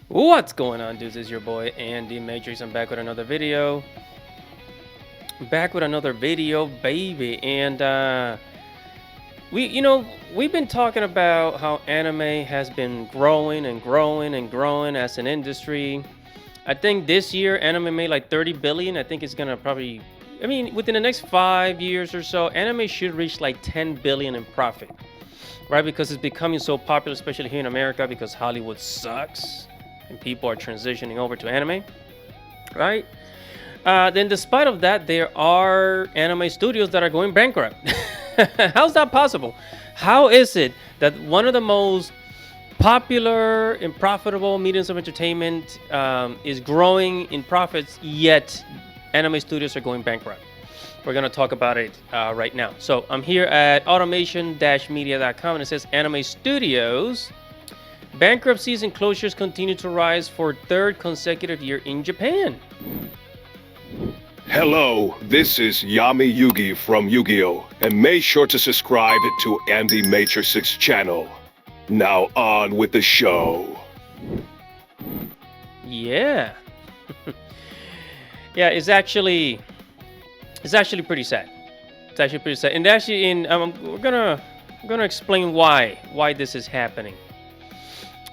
What's going on, dudes? It's your boy Andy Matrix. I'm back with another video. Baby. And we've been talking about how anime has been growing and growing and growing as an industry. I think this year anime made like 30 billion. I think it's gonna probably, within the next 5 years or so, anime should reach like 10 billion in profit, right? Because it's becoming so popular, especially here in America, because Hollywood sucks and people are transitioning over to anime, right? Then, despite of that, there are anime studios that are going bankrupt. How's that possible? How is it that one of the most popular and profitable mediums of entertainment is growing in profits, yet anime studios are going bankrupt? We're going to talk about it right now. So I'm here at automation-media.com, and it says anime studios. Bankruptcies and closures continue to rise for third consecutive year in Japan. Hello, this is Yami Yugi from Yu-Gi-Oh! And make sure to subscribe to Andy Matrix's channel. Now on with the show. Yeah. Yeah, it's actually pretty sad. It's actually pretty sad. And actually we're gonna explain why this is happening.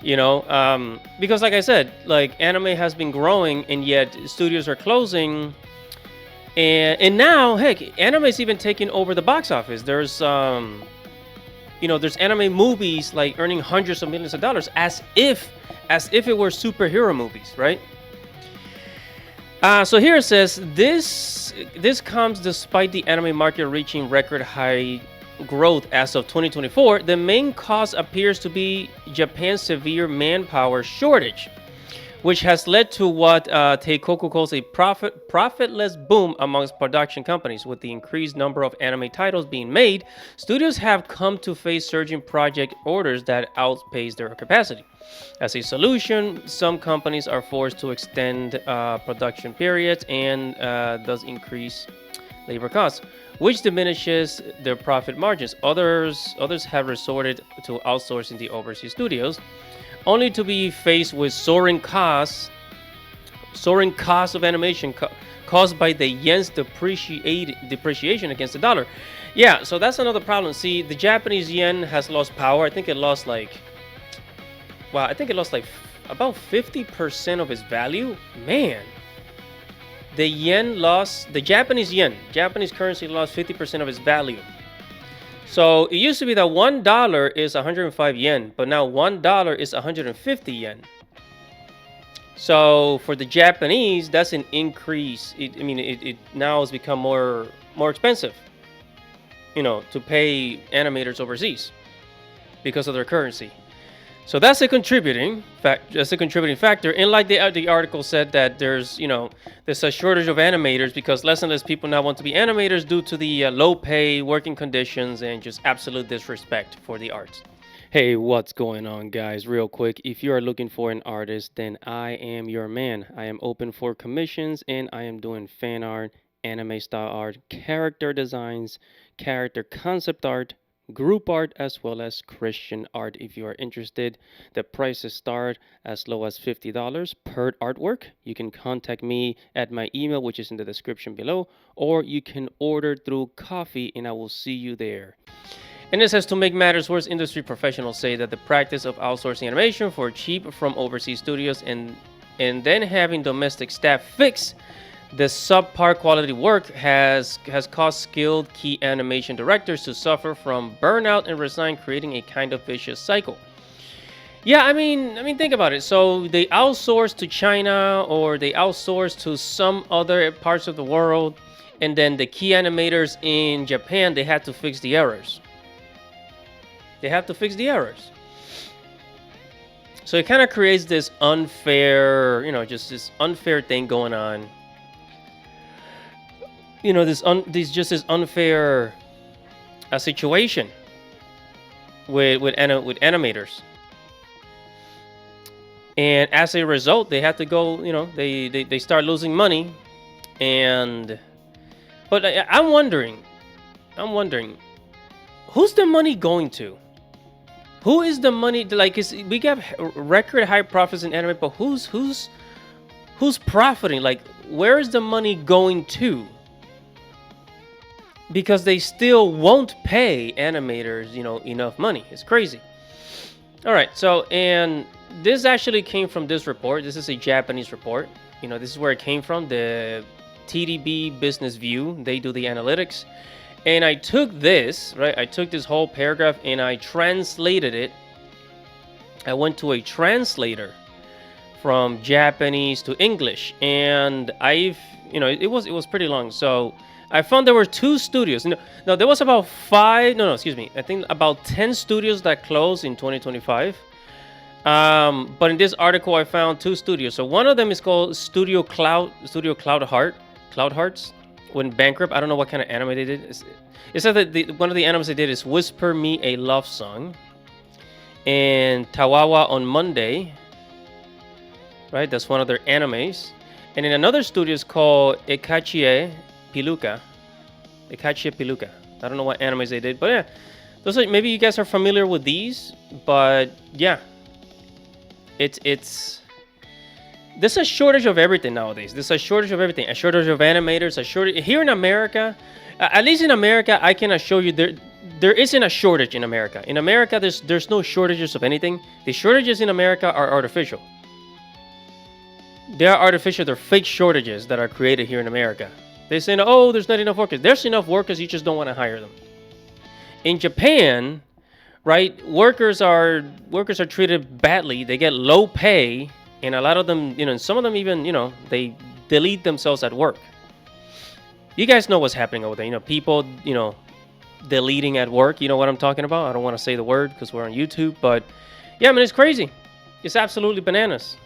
Because like I said, like anime has been growing and yet studios are closing. And now, heck, anime is even taking over the box office. There's there's anime movies like earning hundreds of millions of dollars as if it were superhero movies, right? So here it says this comes despite the anime market reaching record high growth as of 2024. The main cause appears to be Japan's severe manpower shortage, which has led to what Teikoku calls a profitless boom amongst production companies. With the increased number of anime titles being made, studios have come to face surging project orders that outpace their capacity. As a solution, some companies are forced to extend production periods and thus increase labor costs, which diminishes their profit margins. Others have resorted to outsourcing the overseas studios, only to be faced with soaring costs of animation caused by the yen's depreciation against the dollar. Yeah, so that's another problem. See, the Japanese yen has lost power. I think it lost like about 50% of its value. Man, the Japanese currency lost 50% of its value. So it used to be that $1 is 105 yen, but now $1 is 150 yen. So for the Japanese, that's an increase. It now has become more expensive, to pay animators overseas because of their currency. So that's a contributing factor. And like the article said, that there's a shortage of animators because less and less people now want to be animators due to the low pay, working conditions, and just absolute disrespect for the arts. Hey, what's going on, guys? Real quick, if you are looking for an artist, then I am your man. I am open for commissions, and I am doing fan art, anime style art, character designs, character concept art, group art, as well as Christian art. If you are interested, the prices start as low as $50 per artwork. You can contact me at my email, which is in the description below, or you can order through Coffee, and I will see you there. And it says, to make matters worse, industry professionals say that the practice of outsourcing animation for cheap from overseas studios and then having domestic staff fix the subpar quality work has caused skilled key animation directors to suffer from burnout and resign, creating a kind of vicious cycle. Yeah, I mean, think about it. So they outsource to China or they outsource to some other parts of the world, and then the key animators in Japan, they had to fix the errors. So it kind of creates this unfair, just this unfair thing going on. This unfair situation with animators, and as a result, they have to go. They start losing money, but I'm wondering, who's the money going to? Who is the money? Like, we got record high profits in anime, but who's profiting? Like, where is the money going to? Because they still won't pay animators, enough money. It's crazy. All right, so, and this actually came from this report. This is a Japanese report. This is where it came from, the TDB Business View. They do the analytics. And I took this, right? I took this whole paragraph and I translated it. I went to a translator from Japanese to English, and it was pretty long. So I found there were 2 studios. No, there was about 5. No, excuse me. I think about 10 studios that closed in 2025. But in this article, I found 2 studios. So one of them is called Studio Cloud Hearts. When Bankrupt, I don't know what kind of anime they did. It said that one of the animes they did is Whisper Me a Love Song, and Tawawa on Monday. Right, that's one of their animes. And in another studio is called Ekachie Piluka. I don't know what animes they did, but yeah, those are, maybe you guys are familiar with these, but yeah, it's there's a shortage of everything nowadays. There's a shortage of everything. A shortage of animators. A shortage here in America. At least in America, I can assure you there isn't a shortage in America. In America, there's no shortages of anything. The shortages in America are artificial. They are artificial. They're fake shortages that are created here in America. They say, oh, there's not enough workers. There's enough workers. You just don't want to hire them. In Japan, right, workers are treated badly. They get low pay. And a lot of them, some of them even, they delete themselves at work. You guys know what's happening over there. People, deleting at work. You know what I'm talking about? I don't want to say the word because we're on YouTube. But, yeah, it's crazy. It's absolutely bananas.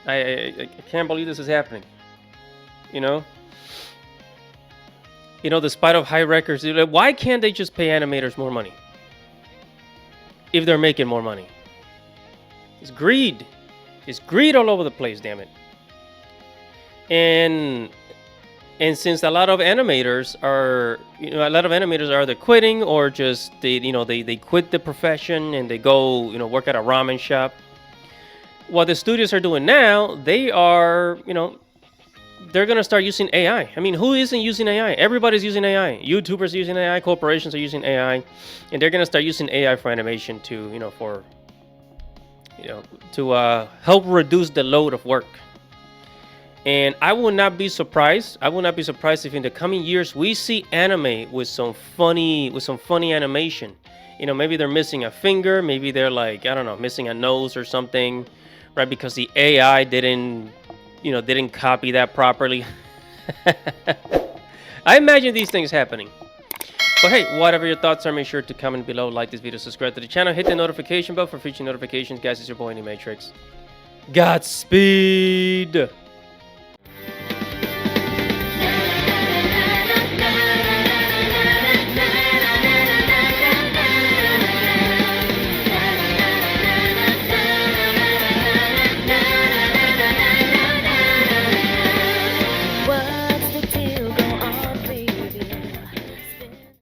I can't believe this is happening. Despite of high records, why can't they just pay animators more money? If they're making more money. It's greed. It's greed all over the place, damn it. And since a lot of animators are either quitting or just they quit the profession and they go work at a ramen shop. What the studios are doing now, they are they're gonna start using AI. Who isn't using AI? Everybody's using AI. YouTubers are using AI. Corporations are using AI, and they're gonna start using AI for animation to help reduce the load of work. And I will not be surprised. If in the coming years we see anime with some funny animation. Maybe they're missing a finger. Maybe they're missing a nose or something, right? Because the AI didn't copy that properly. I imagine these things happening. But hey, whatever your thoughts are, make sure to comment below, like this video, subscribe to the channel, hit the notification bell for future notifications. Guys, it's your boy, Matrix. Godspeed!